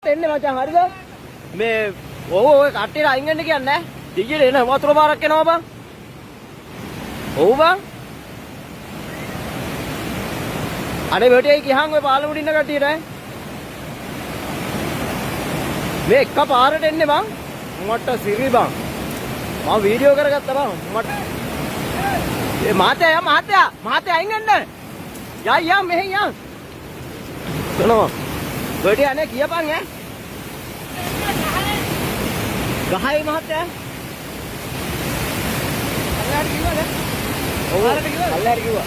එන්නේ මචං හරිද? මේ ඔය කට්ටියට අයින් වෙන්න කියන්නේ නැහැ. දිගියට එන වතුර පාරක් එනවා බං. ඔව් බං. අනේ වැටියයි ගියහන් ඔය පාලමුඩ ඉන්න කට්ටියට මේ එක පාරට එන්නේ බං. මට සිරි බං. මම වීඩියෝ කරගත්තා බං. මට ඒ මහත්තයා අයින් වෙන්න. යා මෙහෙන් යන්. තනෝ. වැටිය අනේ කියපන් ඈ. ගහයි මහත්තයා. අල්ලයට කිව්වද? ඔව් අල්ලයට කිව්වා.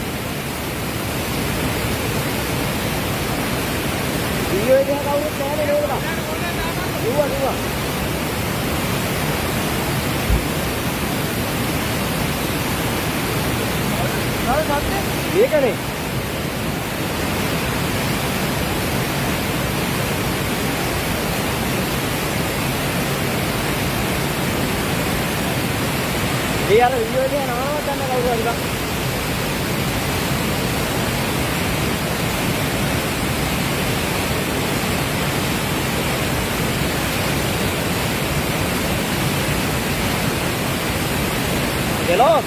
වීඩියෝ එක කවුරුත් නැහැ නේද බං? කිව්වා. මේකනේ. ඒ අර වීඩියෝ එකේ නමවත් ගන්න කවුරු හරි බං. හෙලෝ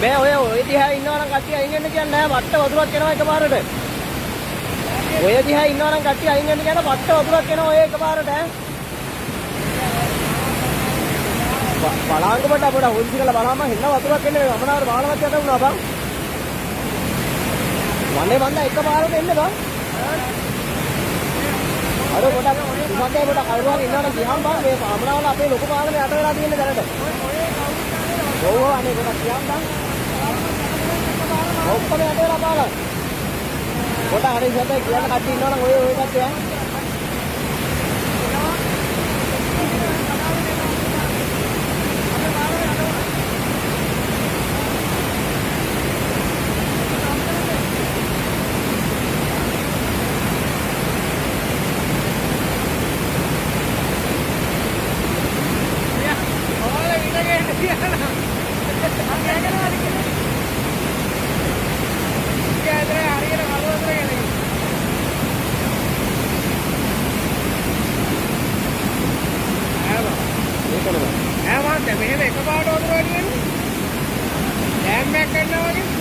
මේ ඔය දිහා ඉන්නවා නම් කට්ටිය අයින් වෙන්න කියන්නේ නැහැ. වට්ට වතුරක් එනවා එකපාරට. ඔය දිහා ඉන්නවා නම් කට්ටිය අයින් වෙන්න කියන වට්ට වතුරක් එනවා ඔය එකපාරට ඈ. බලංගොඩ අපිට හොල්සි කරලා බලන්න හෙන්න වතුරක් එන්නේ අමනාර බාලවත් යට වුණා බං. වන්නේ බන්ද එකපාරට එන්නේ බං. අර පොඩක් ඉස්සතේ පොඩක් කවුරුහරි ඉන්නවනම් ගියාම බං මේ අමනාවල අපේ ලොකු පාගල යට වෙලා තියෙන්නේ දැනට. ඔව් අනේ පොඩක් ගියාම බං. ඔක්කොම යට වෙලා පාගල. පොඩක් හරි ඉස්සතේ කියන්න කට්ටිය ඉන්නවනම් ඔය කට්ටිය ඈ. මෙහෙම එකපාරට වතුර වැඩි වෙන්නේ. ඩෑම් එකක් ගන්නවා වගේ.